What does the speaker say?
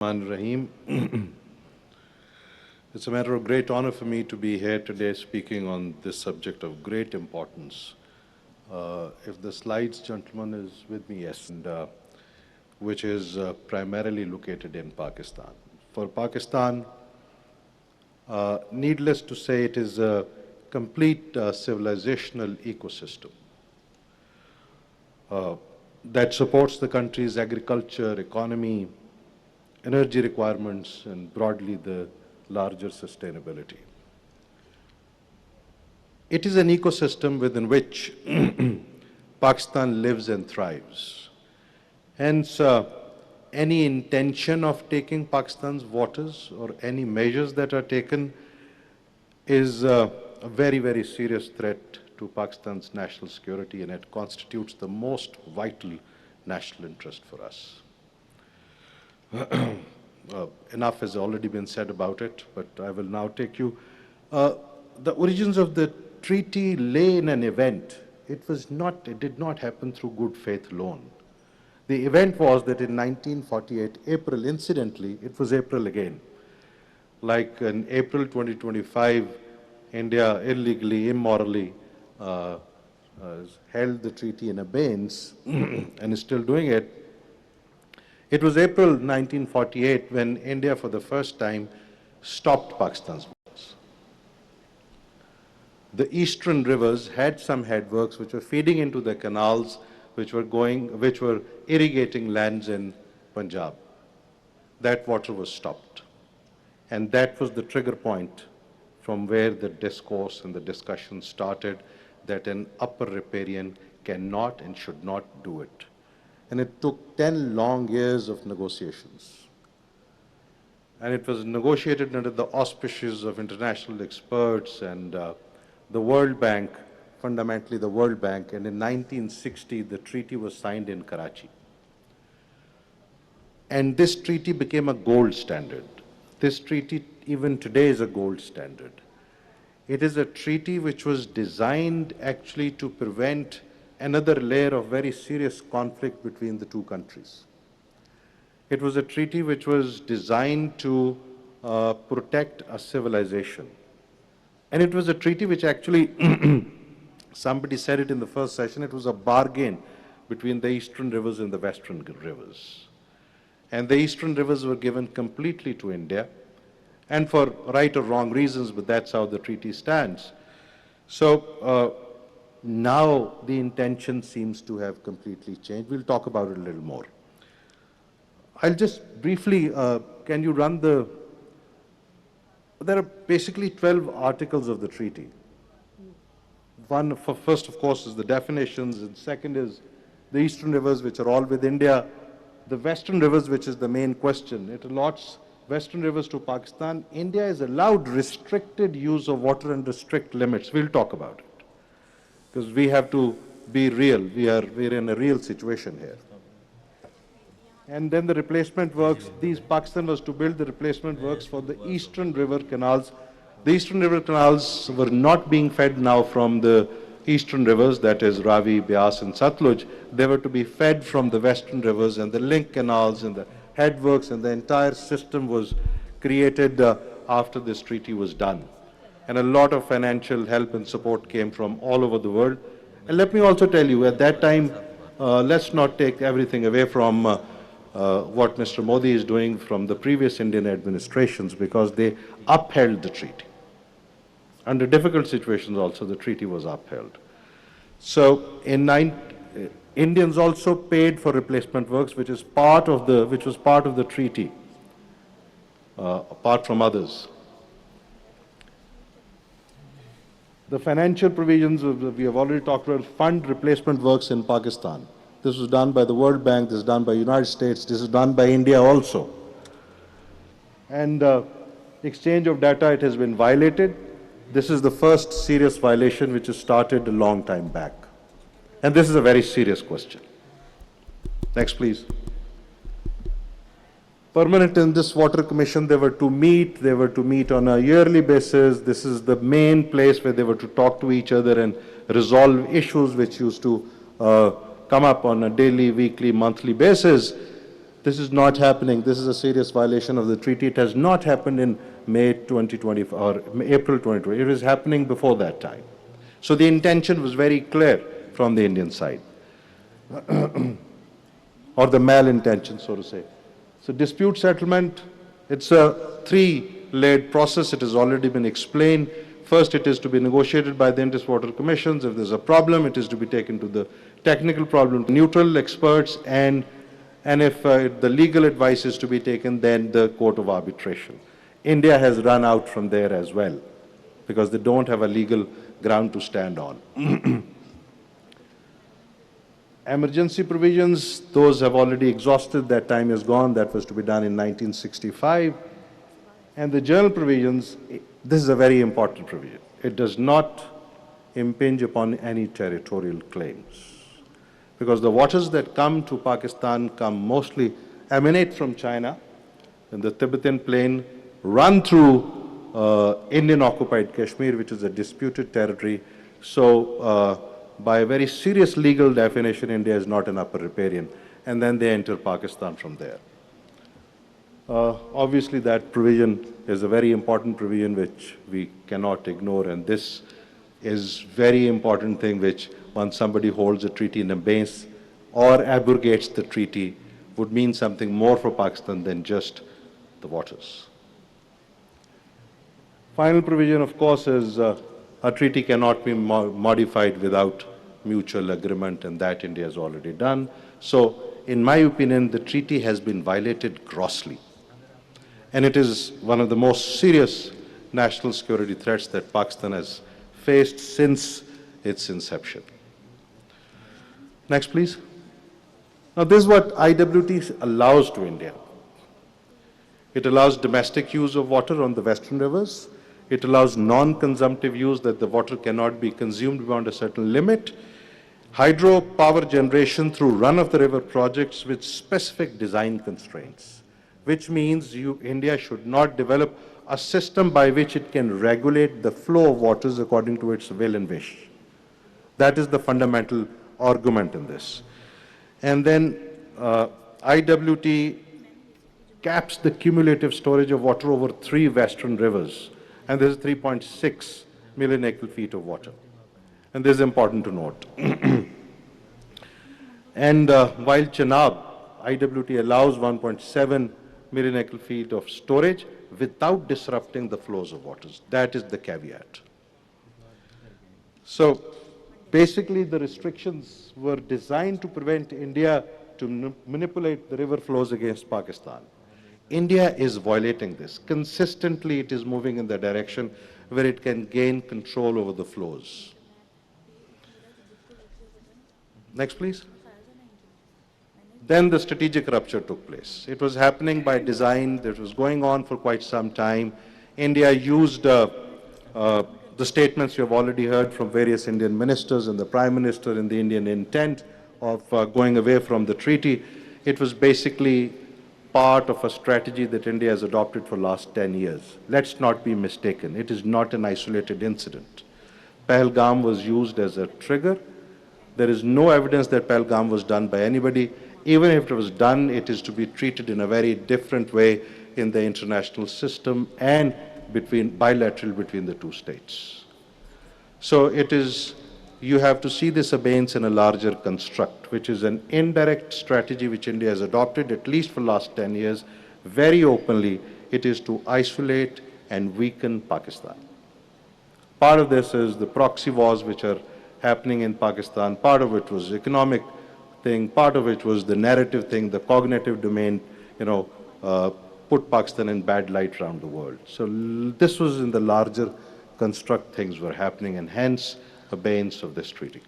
Rahim. It's a matter of great honor for me to be here today speaking on this subject of great importance. If the slides, gentlemen, is with me, yes, and which is primarily located in Pakistan. For Pakistan, needless to say, it is a complete civilizational ecosystem that supports the country's agriculture, economy, energy requirements, and broadly the larger sustainability. It is an ecosystem within which Pakistan lives and thrives. Hence, any intention of taking Pakistan's waters or any measures that are taken is a very, very serious threat to Pakistan's national security, and it constitutes the most vital national interest for us. Enough has already been said about it, but I will now take you. The origins of the treaty lay in an event. It did not happen through good faith alone. The event was that in 1948, April, incidentally, it was April again. Like in April 2025, India illegally, immorally held the treaty in abeyance and is still doing it. It was April 1948 when India for the first time stopped Pakistan's waters. The eastern rivers had some headworks which were feeding into the canals which were irrigating lands in Punjab. That water was stopped. And that was the trigger point from where the discourse and the discussion started that an upper riparian cannot and should not do it. And it took 10 long years of negotiations. And it was negotiated under the auspices of international experts and the World Bank, fundamentally the World Bank, and in 1960 the treaty was signed in Karachi. And this treaty became a gold standard. This treaty even today is a gold standard. It is a treaty which was designed actually to prevent another layer of very serious conflict between the two countries. It was a treaty which was designed to protect a civilization. And it was a treaty which actually, somebody said it in the first session, it was a bargain between the eastern rivers and the western rivers. And the eastern rivers were given completely to India, and for right or wrong reasons, but that's how the treaty stands. So, now the intention seems to have completely changed. We'll talk about it a little more. I'll just briefly, can you run the, there are basically 12 articles of the treaty. One, first of course, is the definitions, and second is the eastern rivers, which are all with India. The western rivers, which is the main question, it allots western rivers to Pakistan. India is allowed restricted use of water under strict limits. We'll talk about it, because we have to be real. We're in a real situation here. And then the replacement works, Pakistan was to build the replacement works for the eastern river canals. The eastern river canals were not being fed now from the eastern rivers, that is Ravi, Beas and Satluj. They were to be fed from the western rivers, and the link canals and the headworks and the entire system was created after this treaty was done. And a lot of financial help and support came from all over the world. And let me also tell you, at that time, let's not take everything away from what Mr. Modi is doing from the previous Indian administrations, because they upheld the treaty. Under difficult situations also, the treaty was upheld. So Indians also paid for replacement works, which was part of the treaty, apart from others. The financial provisions, we have already talked about, fund replacement works in Pakistan. This was done by the World Bank, this is done by the United States, this is done by India also. And exchange of data, it has been violated. This is the first serious violation which has started a long time back. And this is a very serious question. Next, please. Permanent Indus Water Commission, they were to meet on a yearly basis. This is the main place where they were to talk to each other and resolve issues which used to come up on a daily, weekly, monthly basis. This is not happening. This is a serious violation of the treaty. It has not happened in May 2020 or April 2020. It was happening before that time. So the intention was very clear from the Indian side, or the malintention, so to say. So dispute settlement, it's a three-layered process. It has already been explained. First, it is to be negotiated by the Indus Water Commissions. If there's a problem, it is to be taken to the technical problem, neutral experts, and if the legal advice is to be taken, then the court of arbitration. India has run out from there as well, because they don't have a legal ground to stand on. Emergency provisions, those have already exhausted. That time is gone. That was to be done in 1965. And the general provisions, this is a very important provision. It does not impinge upon any territorial claims, because the waters that come to Pakistan emanate from China, and the Tibetan plain, run through Indian occupied Kashmir, which is a disputed territory. So by a very serious legal definition, India is not an upper riparian, and then they enter Pakistan from there. Obviously, that provision is a very important provision which we cannot ignore, and this is very important thing which, once somebody holds a treaty in abeyance or abrogates the treaty, would mean something more for Pakistan than just the waters. Final provision, of course, is a treaty cannot be modified without mutual agreement, and that India has already done. So, in my opinion, the treaty has been violated grossly. And it is one of the most serious national security threats that Pakistan has faced since its inception. Next, please. Now, this is what IWT allows to India. It allows domestic use of water on the western rivers. It allows non-consumptive use, that the water cannot be consumed beyond a certain limit. Hydropower generation through run-of-the-river projects with specific design constraints, which means India should not develop a system by which it can regulate the flow of waters according to its will and wish. That is the fundamental argument in this. And then IWT caps the cumulative storage of water over 3 western rivers, and this is 3.6 million acre-feet of water. And this is important to note. And while Chenab, IWT allows 1.7 million acre-feet of storage without disrupting the flows of waters. That is the caveat. So basically, the restrictions were designed to prevent India to manipulate the river flows against Pakistan. India is violating this. Consistently, it is moving in the direction where it can gain control over the flows. Next, please. Then the strategic rupture took place. It was happening by design. That was going on for quite some time. India used the statements you have already heard from various Indian ministers and the Prime Minister in the Indian intent of going away from the treaty. It was basically part of a strategy that India has adopted for the last 10 years. Let's not be mistaken. It is not an isolated incident. Pahalgam was used as a trigger. There is no evidence that Pahalgam was done by anybody. Even if it was done, it is to be treated in a very different way in the international system and bilateral between the two states. So it is, you have to see this abeyance in a larger construct, which is an indirect strategy which India has adopted, at least for the last 10 years, very openly. It is to isolate and weaken Pakistan. Part of this is the proxy wars which are happening in Pakistan. Part of it was economic thing, part of it was the narrative thing, the cognitive domain, put Pakistan in bad light around the world. So this was in the larger construct things were happening, and hence abeyance of this treaty.